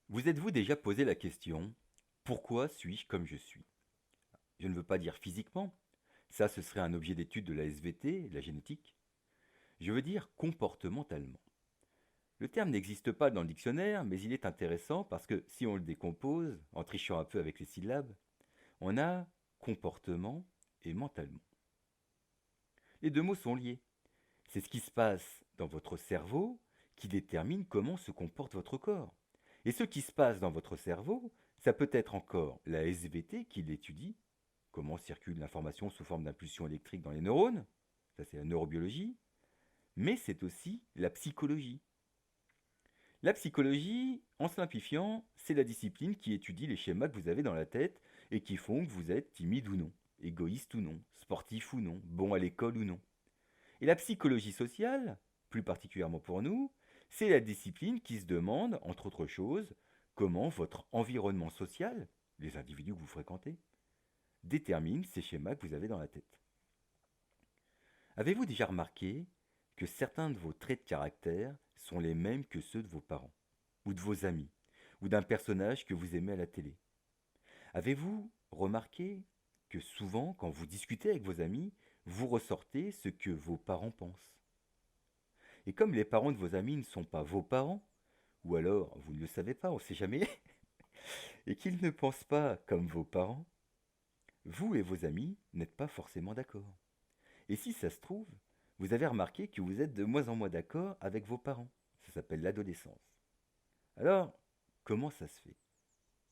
Vous êtes-vous déjà posé la question: pourquoi suis-je comme je suis? Je ne veux pas dire physiquement, ça ce serait un objet d'étude de la SVT, la génétique. Je veux dire comportementalement. Le terme n'existe pas dans le dictionnaire, mais il est intéressant parce que si on le décompose, en trichant un peu avec les syllabes, on a comportement et mentalement. Les deux mots sont liés. C'est ce qui se passe dans votre cerveau qui détermine comment se comporte votre corps. Et ce qui se passe dans votre cerveau, ça peut être encore la SVT qui l'étudie, comment circule l'information sous forme d'impulsions électriques dans les neurones, ça c'est la neurobiologie, mais c'est aussi la psychologie. La psychologie, en simplifiant, c'est la discipline qui étudie les schémas que vous avez dans la tête et qui font que vous êtes timide ou non, égoïste ou non, sportif ou non, bon à l'école ou non. Et la psychologie sociale, plus particulièrement pour nous, c'est la discipline qui se demande, entre autres choses, comment votre environnement social, les individus que vous fréquentez, détermine ces schémas que vous avez dans la tête. Avez-vous déjà remarqué que certains de vos traits de caractère sont les mêmes que ceux de vos parents, ou de vos amis, ou d'un personnage que vous aimez à la télé? Avez-vous remarqué que souvent, quand vous discutez avec vos amis, vous ressortez ce que vos parents pensent? Et comme les parents de vos amis ne sont pas vos parents, ou alors vous ne le savez pas, on ne sait jamais, et qu'ils ne pensent pas comme vos parents, vous et vos amis n'êtes pas forcément d'accord. Et si ça se trouve, vous avez remarqué que vous êtes de moins en moins d'accord avec vos parents. Ça s'appelle l'adolescence. Alors, comment ça se fait?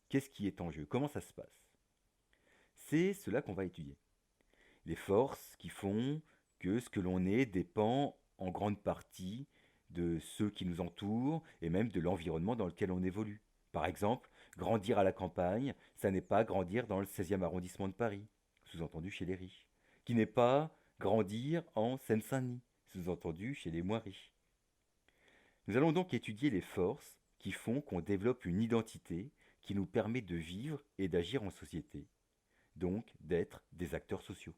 Qu'est-ce qui est en jeu? Comment ça se passe? C'est cela qu'on va étudier. Les forces qui font que ce que l'on est dépend en grande partie de ceux qui nous entourent et même de l'environnement dans lequel on évolue. Par exemple, grandir à la campagne, ça n'est pas grandir dans le 16e arrondissement de Paris, sous-entendu chez les riches, qui n'est pas grandir en Seine-Saint-Denis, sous-entendu chez les moins riches. Nous allons donc étudier les forces qui font qu'on développe une identité qui nous permet de vivre et d'agir en société, donc d'être des acteurs sociaux.